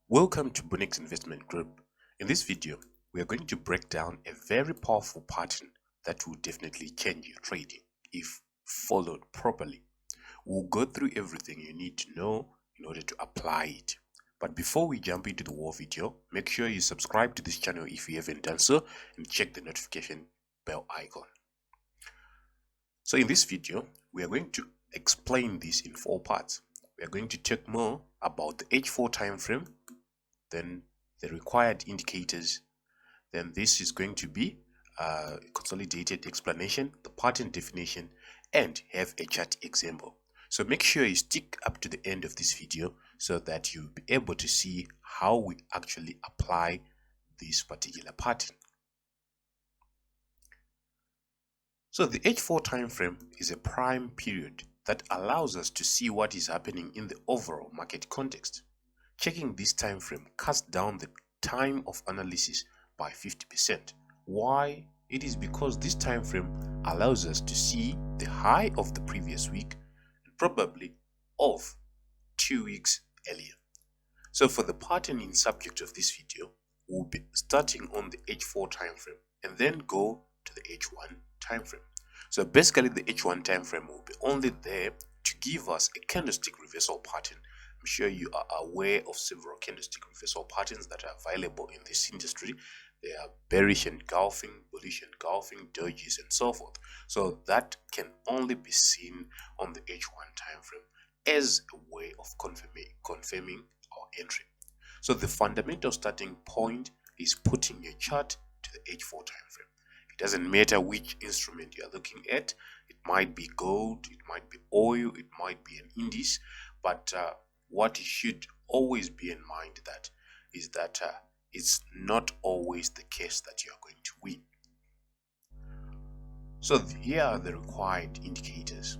Welcome to Bunnex Investment Group. In this video, we are going to break down a very powerful pattern that will definitely change your trading if followed properly. We'll go through everything you need to know in order to apply it. But before we jump into the whole video, make sure you subscribe to this channel if you haven't done so and check the notification bell icon. So in this video, we are going to explain this in 4 parts. We are going to talk more about the H4 time frame, then the required indicators, then this is going to be a consolidated explanation, the pattern definition, and have a chart example. So make sure you stick up to the end of this video so that you'll be able to see how we actually apply this particular pattern. So the H4 time frame is a prime period that allows us to see what is happening in the overall market context. Checking this time frame cuts down the time of analysis by 50%. Why? It is because this time frame allows us to see the high of the previous week and probably of 2 weeks earlier. So for the pattern in subject of this video, we'll be starting on the H4 time frame and then go to the H1 time frame. So basically the H1 time frame will be only there to give us a candlestick reversal pattern. I'm sure you are aware of several candlestick reversal patterns that are available in this industry. They are bearish engulfing, bullish engulfing, dojis, and so forth. So that can only be seen on the H1 time frame as a way of confirming our entry. So the fundamental starting point is putting your chart to the H4 time frame. It doesn't matter which instrument you are looking at. It might be gold, it might be oil, it might be an index, but what you should always be in mind that is that it's not always the case that you are going to win. So here are the required indicators.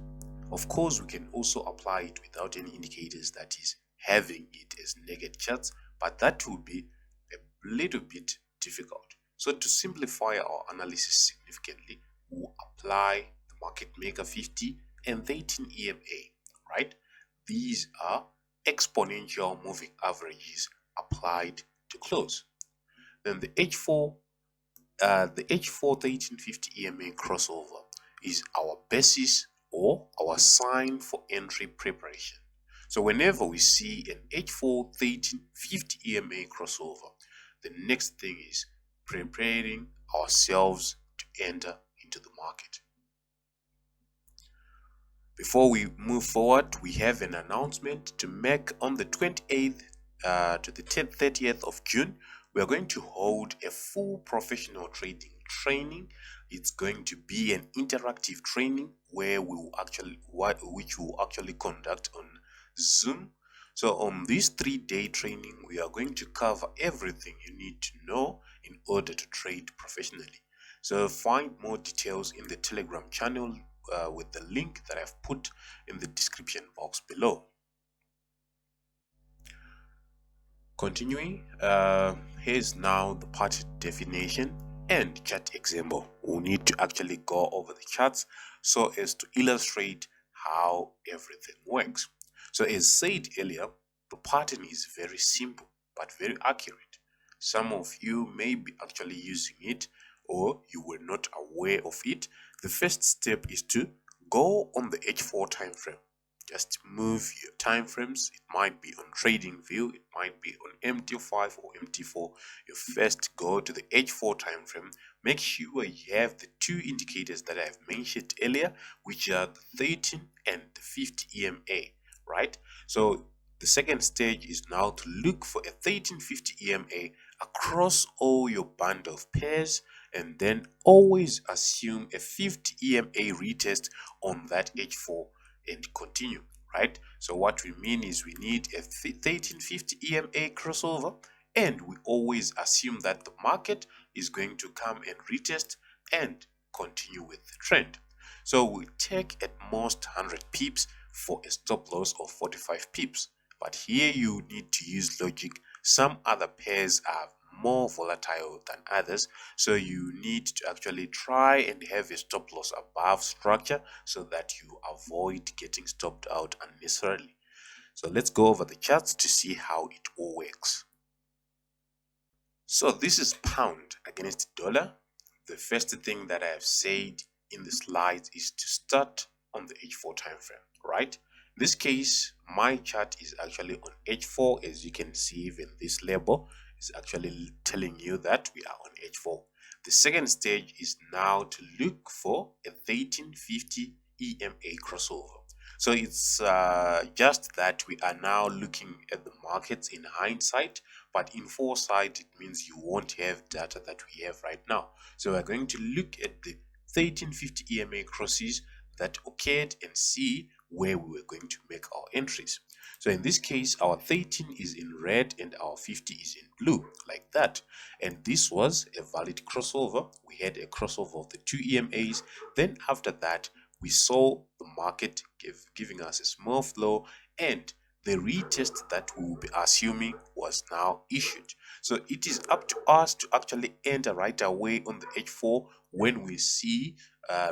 Of course, we can also apply it without any indicators, that is having it as negative charts, but that will be a little bit difficult. So to simplify our analysis significantly, we'll apply the market maker 50 and 13 EMA, right? These are exponential moving averages applied to close. Then the H4 1350 EMA crossover is our basis or our sign for entry preparation. So whenever we see an H4 1350 EMA crossover, the next thing is preparing ourselves to enter into the market. Before we move forward, we have an announcement to make. On the 28th to the 30th of June. We are going to hold a full professional trading training. It's going to be an interactive training where which we will actually conduct on Zoom. So on this 3-day training, we are going to cover everything you need to know in order to trade professionally. So find more details in the Telegram channel with the link that I've put in the description box below. Continuing, here's now the pattern definition and chart example. We'll need to actually go over the charts so as to illustrate how everything works. So as said earlier, the pattern is very simple but very accurate. Some of you may be actually using it or you were not aware of it. The first step is to go on the H4 time frame. Just move your time frames. It might be on TradingView, it might be on MT5 or MT4. You first go to the H4 time frame. Make sure you have the 2 indicators that I've mentioned earlier, which are the 13 and the 50 EMA, right? So the second stage is now to look for a 1350 EMA across all your band of pairs, and then always assume a 50 EMA retest on that H4 and continue, right? So what we mean is we need a 1350 EMA crossover, and we always assume that the market is going to come and retest and continue with the trend. So we take at most 100 pips for a stop loss of 45 pips. But here you need to use logic. Some other pairs are more volatile than others. So you need to actually try and have a stop loss above structure so that you avoid getting stopped out unnecessarily. So let's go over the charts to see how it all works. So this is pound against dollar. The first thing that I have said in the slides is to start on the H4 time frame, right? In this case, my chart is actually on H4. As you can see, even this label is actually telling you that we are on H4. The second stage is now to look for a 1350 EMA crossover. So it's just that we are now looking at the markets in hindsight, but in foresight it means you won't have data that we have right now. So we're going to look at the 1350 EMA crosses that occurred and see where we were going to make our entries. So in this case, our 13 is in red and our 50 is in blue, like that. And this was a valid crossover. We had a crossover of the two EMAs. Then after that, we saw the market giving us a small flow, and the retest that we will be assuming was now issued. So it is up to us to actually enter right away on the H4 when we see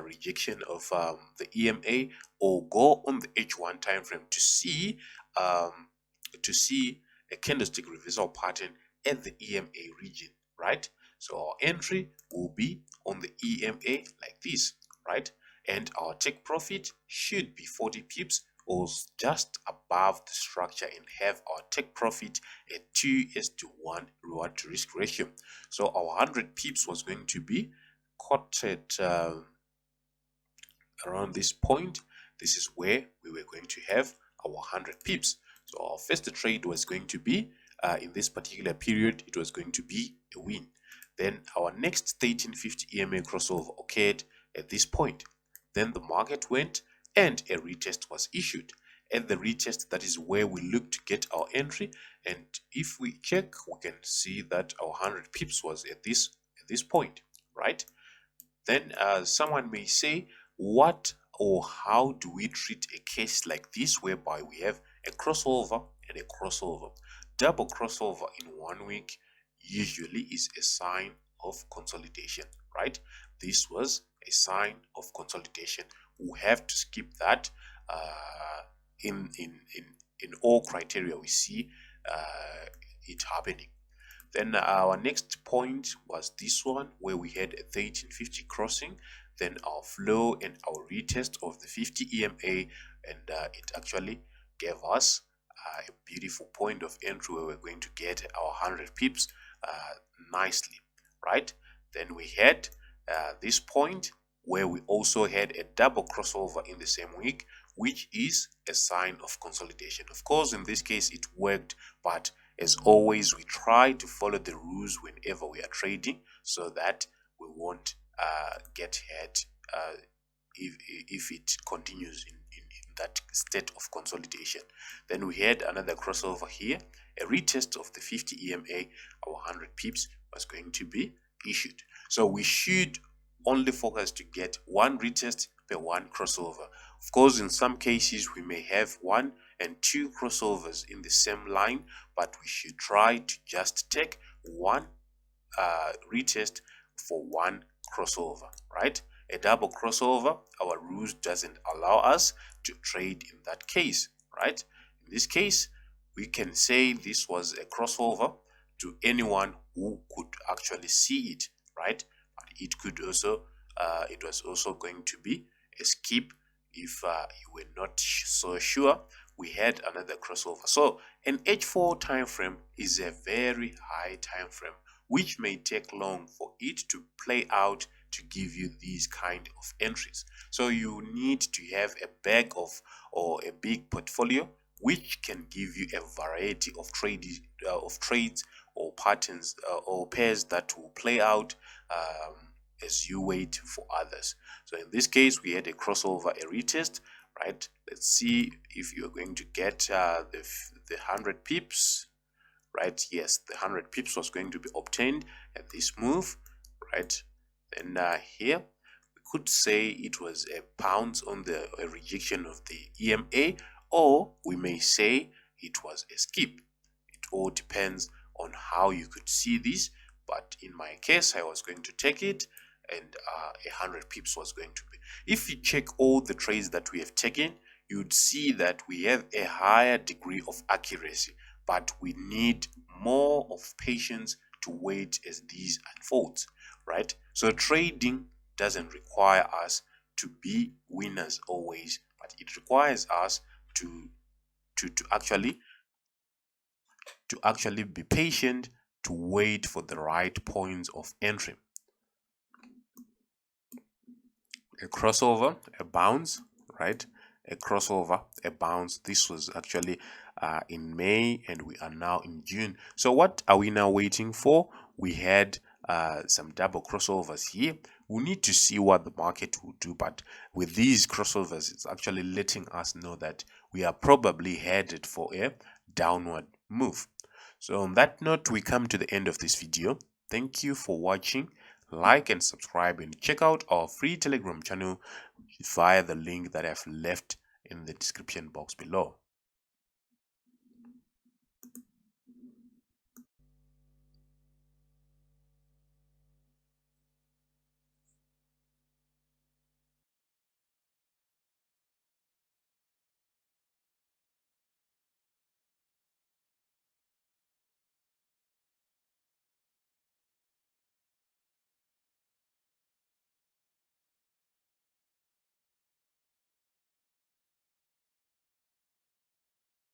rejection of the EMA, or go on the H1 time frame to see a candlestick reversal pattern at the EMA region, right? So our entry will be on the EMA like this, right? And our take profit should be 40 pips or just above the structure, and have our take profit at 2:1 reward to risk ratio. So our 100 pips was going to be quoted around this point. This is where we were going to have our 100 pips. So our first trade was going to be in this particular period, it was going to be a win. Then our next 1350 EMA crossover occurred at this point. Then the market went and a retest was issued. At the retest, that is where we look to get our entry. And if we check, we can see that our 100 pips was at this point, right? Then someone may say, what or how do we treat a case like this whereby we have a crossover and a crossover? Double crossover in 1 week usually is a sign of consolidation, right? This was a sign of consolidation. We have to skip that in all criteria we see it happening. Then our next point was this one, where we had a 1350 crossing, then our flow and our retest of the 50 EMA, and it actually gave us a beautiful point of entry where we're going to get our 100 pips nicely, right? Then we had this point where we also had a double crossover in the same week, which is a sign of consolidation. Of course, in this case it worked, but as always, we try to follow the rules whenever we are trading so that we won't get hurt if it continues in that state of consolidation. Then we had another crossover here, a retest of the 50 EMA, our 100 pips was going to be issued. So we should only focus to get one retest per one crossover. Of course, in some cases we may have 1 and 2 crossovers in the same line, but we should try to just take one retest for one crossover, right? A double crossover, our rules doesn't allow us to trade in that case, right? In this case, we can say this was a crossover to anyone who could actually see it, right? But it could also it was also going to be a skip if you were not so sure. We had another crossover. So an H4 time frame is a very high time frame, which may take long for it to play out to give you these kind of entries. So you need to have a bag of or a big portfolio which can give you a variety of trades or patterns or pairs that will play out as you wait for others. So in this case, we had a crossover, a retest, right? Let's see if you're going to get the 100 pips, right? Yes, the 100 pips was going to be obtained at this move, right? And here we could say it was a pounce on the rejection of the EMA, or we may say it was a skip. It all depends on how you could see this, but in my case, I was going to take it, and 100 pips was going to be. If you check all the trades that we have taken, you'd see that we have a higher degree of accuracy, but we need more of patience to wait as these unfolds, right? So trading doesn't require us to be winners always, but it requires us to to actually be patient, to wait for the right points of entry. A crossover, a bounce, right? A crossover, a bounce. This was actually in May, and we are now in June. So what are we now waiting for? We had some double crossovers here. We need to see what the market will do, but with these crossovers, it's actually letting us know that we are probably headed for a downward move. So on that note, we come to the end of this video. Thank you for watching. Like and subscribe, and check out our free Telegram channel via the link that I've left in the description box below.